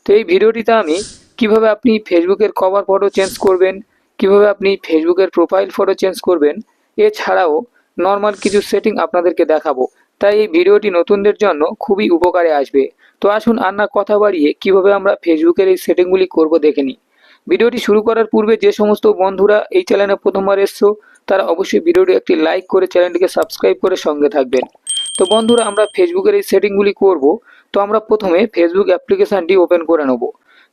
তো এই ভিডিওটিতে আমি কিভাবে আপনি ফেসবুকের কভার ফটো চেঞ্জ করবেন, কিভাবে আপনি ফেসবুকের প্রোফাইল ফটো চেঞ্জ করবেন, এছাড়াও নর্মাল কিছু সেটিং আপনাদেরকে দেখাবো। তাই এই ভিডিওটি নতুনদের জন্য খুবই উপকারে আসবে। তো আসুন আর না কথা বাড়িয়ে কিভাবে আমরা ফেসবুকের এই সেটিংগুলি করব দেখে নিই। ভিডিওটি শুরু করার পূর্বে যে সমস্ত বন্ধুরা এই চ্যানেলে প্রথমবার এসছো তারা অবশ্যই ভিডিওটি একটি লাইক করে চ্যানেলটিকে সাবস্ক্রাইব করে সঙ্গে থাকবেন। তো বন্ধুরা, আমরা ফেসবুকের এই সেটিংগুলি করব। তো আমরা প্রথমে ফেসবুক অ্যাপ্লিকেশনটি ওপেন করে নেব।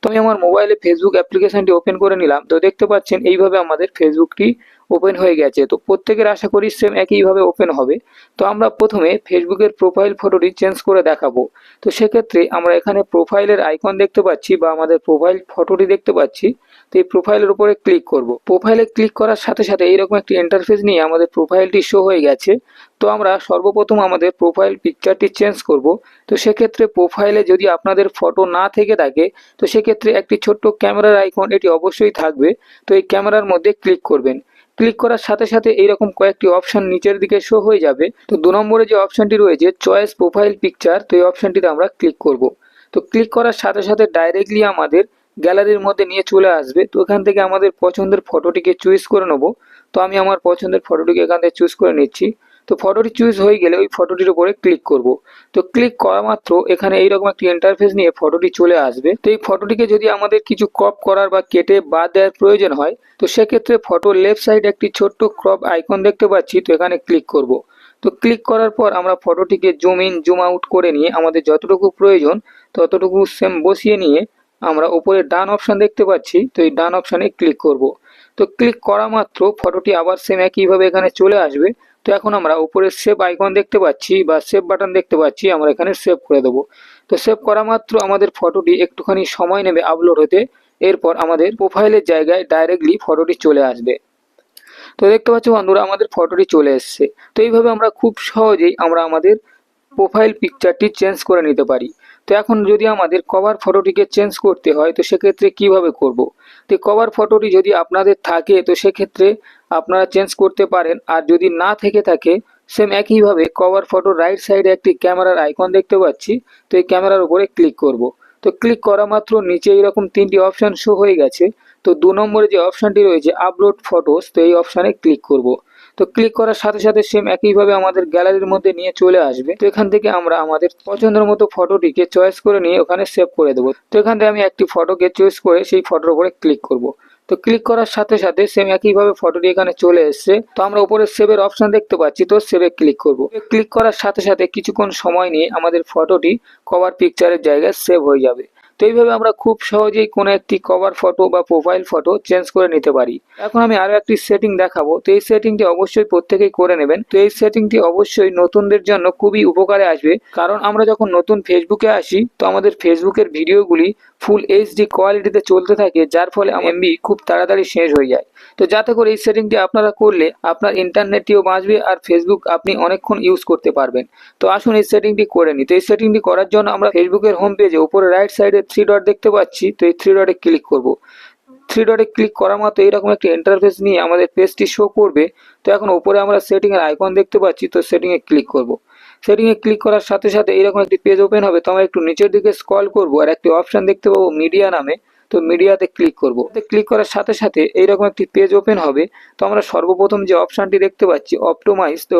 তো আমি আমার মোবাইলে ফেসবুক অ্যাপ্লিকেশনটি ওপেন করে নিলাম। তো দেখতে পাচ্ছেন এইভাবে আমাদের ফেসবুকটি ওপেন হয়ে গেছে। তো প্রত্যেকের আশা করি সেম একইভাবে ওপেন হবে। তো আমরা প্রথমে ফেসবুকের প্রোফাইল ফটোটি চেঞ্জ করে দেখাবো। তো সেক্ষেত্রে আমরা এখানে প্রোফাইলের আইকন দেখতে পাচ্ছি বা আমাদের প্রোফাইল ফটোটি দেখতে পাচ্ছি। তো এই প্রোফাইলের উপরে ক্লিক করব। প্রোফাইলে ক্লিক করার সাথে সাথে এইরকম একটি ইন্টারফেস নিয়ে আমাদের প্রোফাইলটি শো হয়ে গেছে। তো আমরা সর্বপ্রথম আমাদের প্রোফাইল পিকচারটি চেঞ্জ করব। তো সেক্ষেত্রে প্রোফাইলে যদি আপনাদের ফটো না থেকে থাকে তো সেক্ষেত্রে একটি ছোট্ট ক্যামেরার আইকন এটি অবশ্যই থাকবে। তো এই ক্যামেরার মধ্যে ক্লিক করবেন। ক্লিক করার সাথে সাথে এইরকম কয়েকটি অপশন নিচের দিকে শো হয়ে যাবে। তো 2 নম্বরে যে অপশনটি রয়েছে চয়েস প্রোফাইল পিকচার, তো এই অপশনটিতে আমরা ক্লিক করব। তো ক্লিক করার সাথে সাথে ডাইরেক্টলি আমাদের গ্যালারির মধ্যে নিয়ে চলে আসবে। তো এখান থেকে আমাদের পছন্দের ফটোটিকে চুজ করে নেব। তো আমি আমার পছন্দের ফটোটিকে এখান থেকে চুজ করে নিচ্ছি। তো ফটোটি চুজ হয়ে গেলে ওই ফটোটির উপরে ক্লিক করব। তো ক্লিক করা মাত্র এখানে এইরকম একটি ইন্টারফেস নিয়ে ফটোটি চলে আসবে। তো এই ফটোটিকে যদি আমাদের কিছু ক্রপ করার বা কেটে বাদ দেওয়ার প্রয়োজন হয় তো সেক্ষেত্রে ফটোর লেফট সাইডে একটি ছোট্ট ক্রপ আইকন দেখতে পাচ্ছি। তো এখানে ক্লিক করব। তো ক্লিক করার পর আমরা ফটোটিকে জুম ইন জুম আউট করে নিয়ে আমাদের যতটুকু প্রয়োজন ততটুকু সেম বসিয়ে নিয়ে আমরা উপরে ডান অপশন দেখতে পাচ্ছি। তো এই ডান অপশনে ক্লিক করব। তো ক্লিক করা মাত্র ফটোটি আবার সেম একইভাবে এখানে চলে আসবে। তো এখন আমরা উপরে সেভ আইকন দেখতে পাচ্ছি বা সেভ বাটন দেখতে পাচ্ছি, আমরা এখানে সেভ করে দেবো। তো সেভ করা মাত্র আমাদের ফটোটি একটুখানি সময় নেবে আপলোড হতে। এরপর আমাদের প্রোফাইলের জায়গায় ডাইরেক্টলি ফটোটি চলে আসবে। তো দেখতে পাচ্ছ বন্ধুরা, আমাদের ফটোটি চলে এসছে। তো এইভাবে আমরা খুব সহজেই আমরা আমাদের প্রোফাইল পিকচারটি চেঞ্জ করে নিতে পারি। তো এখন যদি আমাদের কভার ফটোটিকে চেঞ্জ করতে হয় তো সেক্ষেত্রে কিভাবে করব। তো কভার ফটোটি যদি আপনাদের থাকে তো সেক্ষেত্রে আপনারা চেঞ্জ করতে পারেন, আর যদি না থেকে থাকে সেম একইভাবে কভার ফটোর রাইট সাইডে একটি ক্যামেরার আইকন দেখতে পাচ্ছি। তো এই ক্যামেরার উপরে ক্লিক করব। তো ক্লিক করা মাত্র নিচে এরকম 3টি অপশন শো হয়ে গেছে। তো 2 নম্বরে যে অপশনটি রয়েছে আপলোড ফটোস, তো এই অপশানে ক্লিক করব। তো ক্লিক করার সাথে সাথে সেম একইভাবে আমাদের গ্যালারির মধ্যে নিয়ে চলে আসবে। তো এখান থেকে আমরা আমাদের পছন্দের মতো ফটোটিকে চয়েস করে নিয়ে ওখানে সেভ করে দেবো। তো এখান থেকে আমি একটি ফটোকে চয়েস করে সেই ফটোর উপরে ক্লিক করব। তো ক্লিক করার সাথে সাথে সেম একইভাবে ফটোটি এখানে চলে এসছে। তো আমরা উপরে সেভের অপশন দেখতে পাচ্ছি। তো সেভে ক্লিক করব। ক্লিক করার সাথে সাথে কিছুক্ষণ সময় নিয়ে আমাদের ফটোটি কভার পিকচারের জায়গায় সেভ হয়ে যাবে। তো এইভাবে আমরা খুব সহজেই কোনো একটি কভার ফটো বা প্রোফাইল ফটো চেঞ্জ করে নিতে পারি। এখন আমি আরো একটি সেটিং দেখাবো। তো এই সেটিংটি অবশ্যই প্রত্যেকেই করে নেবেন। তো এই সেটিংটি অবশ্যই নতুনদের জন্য খুবই উপকারে আসবে, কারণ আমরা যখন নতুন ফেসবুকে আসি তো আমাদের ফেসবুকের ভিডিওগুলি ফুল এইচডি কোয়ালিটিতে চলতে থাকে, যার ফলে এমবি খুব তাড়াতাড়ি শেষ হয়ে যায়। তো যাতে করে এই সেটিংটি আপনারা করলে আপনার ইন্টারনেটটিও বাঁচবে আর ফেসবুক আপনি অনেকক্ষণ ইউজ করতে পারবেন। তো আসুন এই সেটিংটি করে নিই। তো এই সেটিংটি করার জন্য আমরা ফেসবুকের হোম পেজে উপরে রাইট সাইডে 3 ডট দেখতে পাচ্ছি। তো এই 3 ডটে ক্লিক করব। 3 ডটে ক্লিক করা মাত্র এইরকম একটা ইন্টারফেস নিয়ে আমাদের পেজটি শো করবে। তো এখন উপরে আমরা সেটিং এর আইকন দেখতে পাচ্ছি। তো সেটিং এ ক্লিক করব। সেটিং এ ক্লিক করার সাথে সাথে এইরকম একটি পেজ ওপেন হবে। তো আমরা একটু নিচের দিকে স্ক্রল করব আর একটি অপশন দেখতে পাবো মিডিয়া নামে। তো মিডিয়াতে ক্লিক করব। ক্লিক করার সাথে সাথে এইরকম একটি পেজ ওপেন হবে। তো আমরা সর্বপ্রথম যে অপশনটি দেখতে পাচ্ছি অপটোমাইজ, তো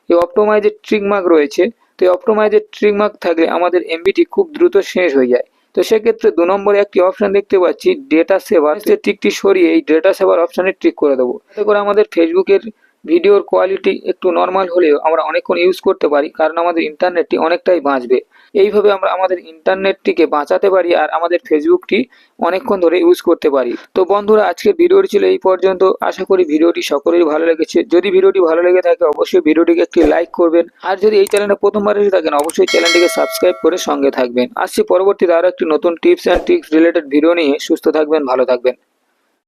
এই অপটোমাইজের ট্রিক মার্ক রয়েছে। তো এই অপটোমাইজের ট্রিক মার্ক থাকলে আমাদের এমবিটি খুব দ্রুত শেষ হয়ে যায়। তো সেক্ষেত্রে 2 নম্বরে একটি অপশন দেখতে পাচ্ছি ডেটা সেভার, যে টিকটি সরিয়ে এই ডেটা সেভার অপশনে টিক করে দেবো। এতে করে আমাদের ফেসবুকের ভিডিওর কোয়ালিটি একটু নর্মাল হলেও আমরা অনেকক্ষণ ইউজ করতে পারি, কারণ আমাদের ইন্টারনেটটি অনেকটাই বাঁচবে। এইভাবে আমরা আমাদের ইন্টারনেটটিকে বাঁচাতে পারি আর আমাদের ফেসবুকটি অনেকক্ষণ ধরে ইউজ করতে পারি। তো বন্ধুরা, আজকের ভিডিওটি ছিল এই পর্যন্ত। আশা করি ভিডিওটি সকলেরই ভালো লেগেছে। যদি ভিডিওটি ভালো লেগে থাকে অবশ্যই ভিডিওটিকে একটি লাইক করবেন, আর যদি এই চ্যানেলে প্রথমবার এসে থাকেন অবশ্যই চ্যানেলটিকে সাবস্ক্রাইব করে সঙ্গে থাকবেন। আসছি পরবর্তীতে আরো একটি নতুন tips and tricks related video নিয়ে। সুস্থ থাকবেন, ভালো থাকবেন।